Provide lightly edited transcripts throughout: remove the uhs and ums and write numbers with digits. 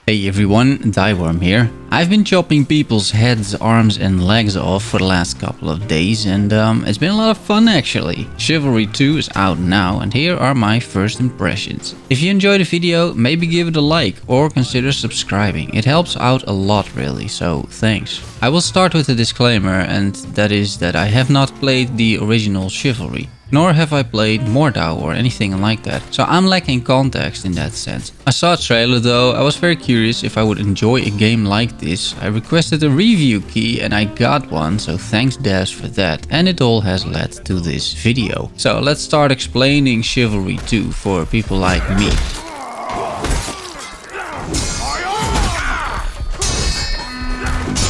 Hey everyone, Thyworm here. I've been chopping people's heads, arms and legs off for the last couple of days and it's been a lot of fun actually. Chivalry 2 is out now and here are my first impressions. If you enjoyed the video, maybe give it a like or consider subscribing. It helps out a lot really, so thanks. I will start with a disclaimer, and that is that I have not played the original Chivalry. Nor have I played Mordau or anything like that, so I'm lacking context in that sense. I saw a trailer though, I was very curious if I would enjoy a game like this. I requested a review key and I got one, so thanks devs for that, and it all has led to this video. So let's start explaining Chivalry 2 for people like me.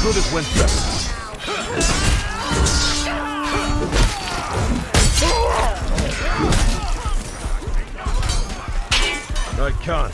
Good as went best. I can't.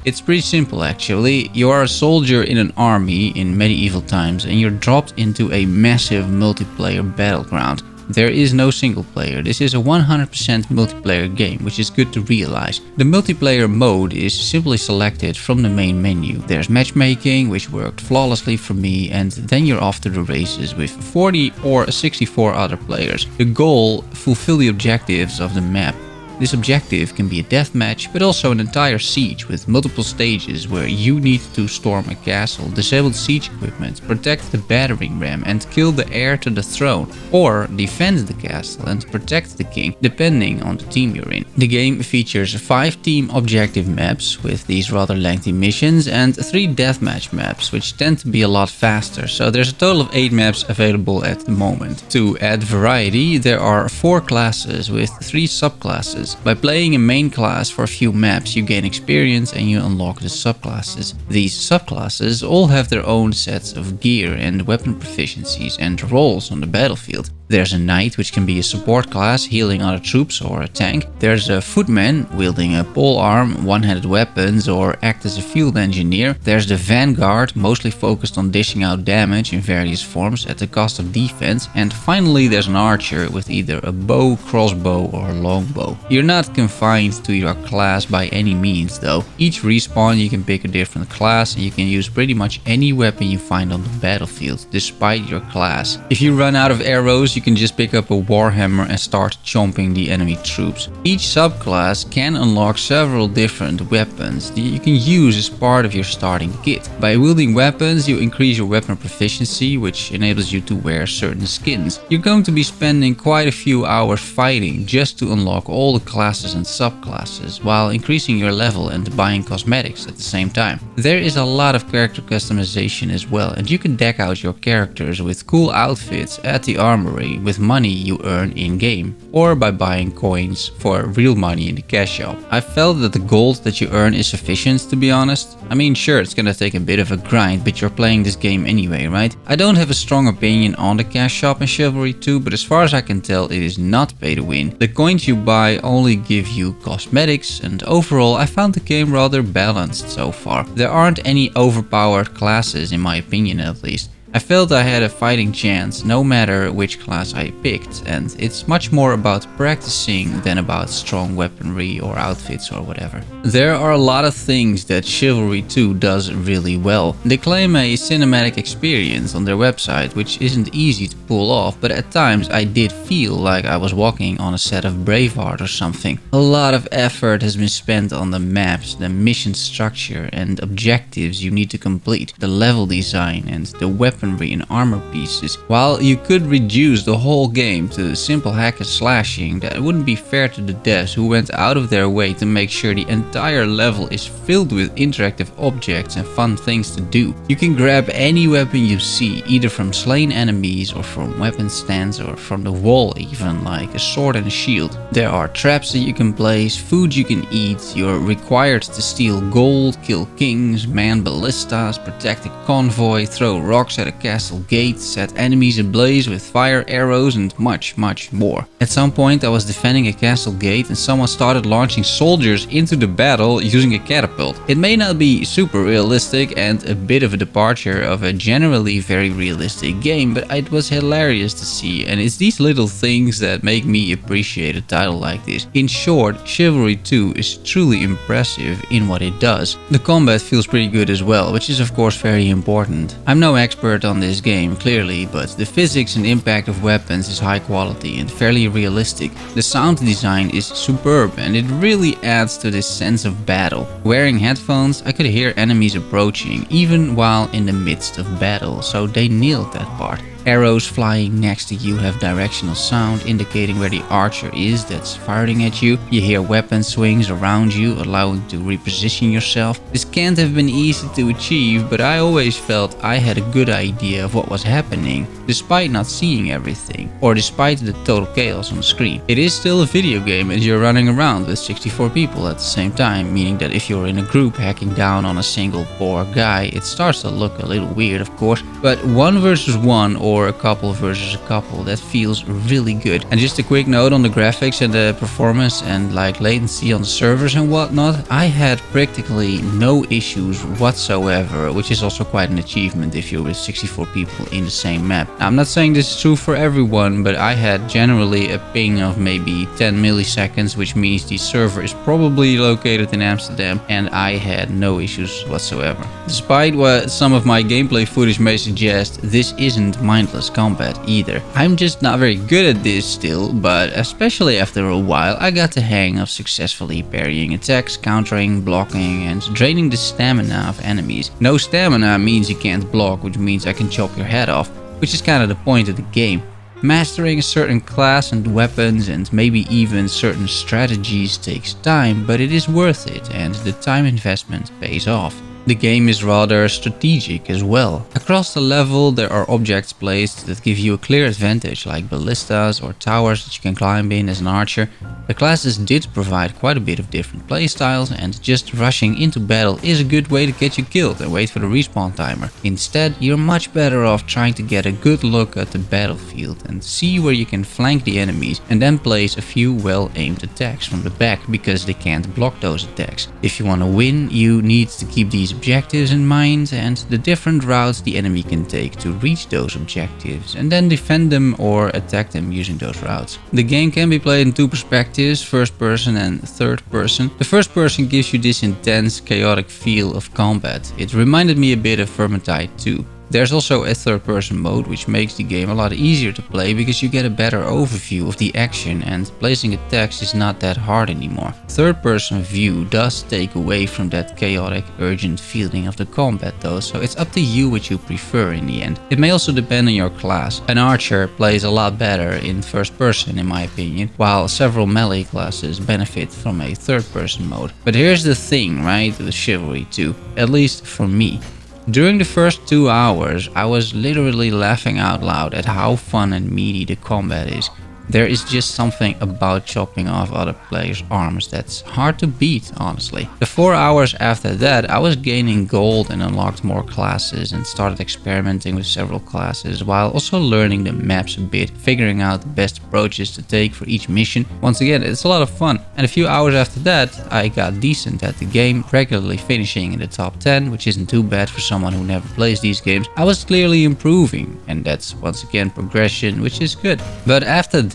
It's pretty simple actually. You are a soldier in an army in medieval times and you're dropped into a massive multiplayer battleground. There is no single player. This is a 100% multiplayer game, which is good to realize. The multiplayer mode is simply selected from the main menu. There's matchmaking, which worked flawlessly for me, and then you're off to the races with 40 or 64 other players. The goal: fulfill the objectives of the map. This objective can be a deathmatch, but also an entire siege with multiple stages where you need to storm a castle, disable siege equipment, protect the battering ram and kill the heir to the throne, or defend the castle and protect the king, depending on the team you're in. The game features 5 team objective maps with these rather lengthy missions and 3 deathmatch maps, which tend to be a lot faster, so there's a total of 8 maps available at the moment. To add variety, there are 4 classes with 3 subclasses. By playing a main class for a few maps, you gain experience and you unlock the subclasses. These subclasses all have their own sets of gear and weapon proficiencies and roles on the battlefield. There's a knight, which can be a support class, healing other troops, or a tank. There's a footman, wielding a polearm, one-handed weapons, or act as a field engineer. There's the vanguard, mostly focused on dishing out damage in various forms at the cost of defense. And finally there's an archer with either a bow, crossbow, or longbow. You're not confined to your class by any means though. Each respawn you can pick a different class and you can use pretty much any weapon you find on the battlefield, despite your class. If you run out of arrows, you can just pick up a warhammer and start chomping the enemy troops. Each subclass can unlock several different weapons that you can use as part of your starting kit. By wielding weapons, you increase your weapon proficiency, which enables you to wear certain skins. You're going to be spending quite a few hours fighting just to unlock all the classes and subclasses, while increasing your level and buying cosmetics at the same time. There is a lot of character customization as well, and you can deck out your characters with cool outfits at the armory with money you earn in-game, or by buying coins for real money in the cash shop. I felt that the gold that you earn is sufficient, to be honest. I mean, sure, it's gonna take a bit of a grind, but you're playing this game anyway, right? I don't have a strong opinion on the cash shop in Chivalry 2, but as far as I can tell, it is not pay to win. The coins you buy only give you cosmetics, and overall I found the game rather balanced so far. There aren't any overpowered classes, in my opinion at least. I felt I had a fighting chance no matter which class I picked, and it's much more about practicing than about strong weaponry or outfits or whatever. There are a lot of things that Chivalry 2 does really well. They claim a cinematic experience on their website, which isn't easy to pull off, but at times I did feel like I was walking on a set of Braveheart or something. A lot of effort has been spent on the maps, the mission structure and objectives you need to complete, the level design and the weapon and armor pieces. While you could reduce the whole game to simple hack and slashing, that wouldn't be fair to the devs who went out of their way to make sure the entire level is filled with interactive objects and fun things to do. You can grab any weapon you see, either from slain enemies or from weapon stands or from the wall even, like a sword and a shield. There are traps that you can place, food you can eat, you're required to steal gold, kill kings, man ballistas, protect a convoy, throw rocks at a castle gate, set enemies ablaze with fire arrows, and much more. At some point I was defending a castle gate and someone started launching soldiers into the battle using a catapult. It may not be super realistic and a bit of a departure of a generally very realistic game, but it was hilarious to see, and it's these little things that make me appreciate a title like this. In short, Chivalry 2 is truly impressive in what it does. The combat feels pretty good as well, which is of course very important. I'm no expert on this game, clearly, but the physics and impact of weapons is high quality and fairly realistic. The sound design is superb and it really adds to this sense of battle. Wearing headphones, I could hear enemies approaching even while in the midst of battle, so they nailed that part. Arrows flying next to you have directional sound indicating where the archer is that's firing at you. You hear weapon swings around you, allowing you to reposition yourself. This can't have been easy to achieve, but I always felt I had a good idea of what was happening, despite not seeing everything, or despite the total chaos on the screen. It is still a video game and you're running around with 64 people at the same time, meaning that if you're in a group hacking down on a single poor guy, it starts to look a little weird of course, but 1 versus 1 or a couple versus a couple, that feels really good. And just a quick note on the graphics and the performance and like latency on the servers and whatnot, I had practically no issues whatsoever, which is also quite an achievement if you're with 64 people in the same map. Now, I'm not saying this is true for everyone, but I had generally a ping of maybe 10 milliseconds, which means the server is probably located in Amsterdam, and I had no issues whatsoever. Despite what some of my gameplay footage may suggest, this isn't mindless combat either. I'm just not very good at this still, but especially after a while I got the hang of successfully parrying attacks, countering, blocking, and draining the stamina of enemies. No stamina means you can't block, which means I can chop your head off, which is kind of the point of the game. Mastering a certain class and weapons and maybe even certain strategies takes time, but it is worth it and the time investment pays off. The game is rather strategic as well. Across the level there are objects placed that give you a clear advantage, like ballistas or towers that you can climb in as an archer. The classes did provide quite a bit of different playstyles, and just rushing into battle is a good way to get you killed and wait for the respawn timer. Instead, you're much better off trying to get a good look at the battlefield and see where you can flank the enemies and then place a few well-aimed attacks from the back because they can't block those attacks. If you want to win, you need to keep these objectives in mind and the different routes the enemy can take to reach those objectives, and then defend them or attack them using those routes. The game can be played in 2 perspectives, first person and third person. The first person gives you this intense, chaotic feel of combat. It reminded me a bit of Vermintide 2. There's also a third-person mode, which makes the game a lot easier to play because you get a better overview of the action and placing attacks is not that hard anymore. Third-person view does take away from that chaotic, urgent feeling of the combat though, so it's up to you what you prefer in the end. It may also depend on your class. An archer plays a lot better in first person in my opinion, while several melee classes benefit from a third-person mode. But here's the thing, right, with Chivalry 2, at least for me. During the first 2 hours, I was literally laughing out loud at how fun and meaty the combat is. There is just something about chopping off other players' arms that's hard to beat, honestly. The 4 hours after that, I was gaining gold and unlocked more classes and started experimenting with several classes while also learning the maps a bit, figuring out the best approaches to take for each mission. Once again, it's a lot of fun. And a few hours after that, I got decent at the game, regularly finishing in the top 10, which isn't too bad for someone who never plays these games. I was clearly improving, and that's once again progression, which is good. But after that,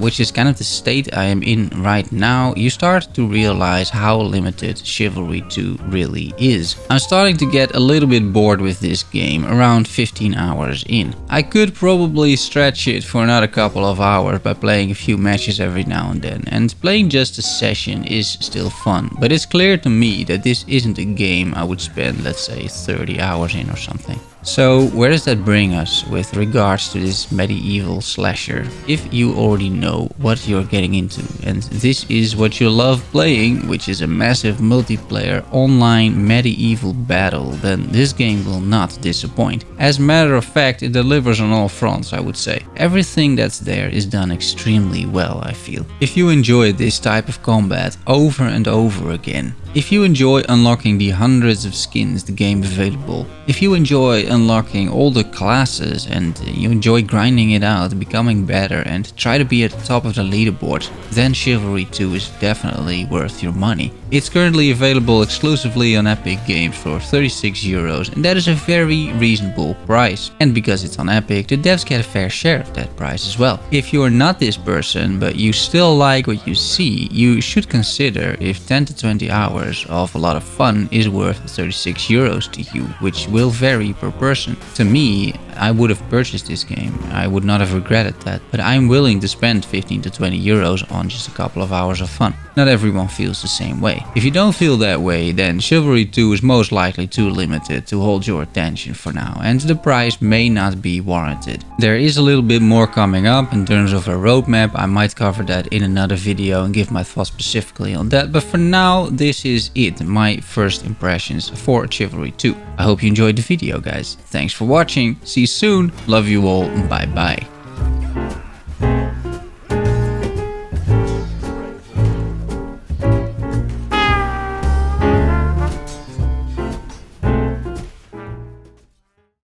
which is kind of the state I am in right now, you start to realize how limited Chivalry 2 really is. I'm starting to get a little bit bored with this game around 15 hours in. I could probably stretch it for another couple of hours by playing a few matches every now and then, and playing just a session is still fun, but it's clear to me that this isn't a game I would spend, let's say, 30 hours in or something. So where does that bring us with regards to this medieval slasher? If you already know what you're getting into and this is what you love playing, which is a massive multiplayer online medieval battle, then this game will not disappoint. As a matter of fact, it delivers on all fronts, I would say. Everything that's there is done extremely well, I feel. If you enjoy this type of combat over and over again, if you enjoy unlocking the hundreds of skins the game available, if you enjoy unlocking all the classes and you enjoy grinding it out, becoming better and try to be at the top of the leaderboard, then Chivalry 2 is definitely worth your money. It's currently available exclusively on Epic Games for €36, and that is a very reasonable price. And because it's on Epic, the devs get a fair share of that price as well. If you're not this person, but you still like what you see, you should consider if 10 to 20 hours of a lot of fun is worth €36 to you, which will vary per person. To me, I would have purchased this game. I would not have regretted that, but I'm willing to spend 15 to 20 euros on just a couple of hours of fun. Not everyone feels the same way. If you don't feel that way, then Chivalry 2 is most likely too limited to hold your attention for now, and the price may not be warranted. There is a little bit more coming up in terms of a roadmap. I might cover that in another video and give my thoughts specifically on that, but for now, this is it, my first impressions for Chivalry 2. I hope you enjoyed the video, guys. Thanks for watching, see you soon, love you all, bye bye.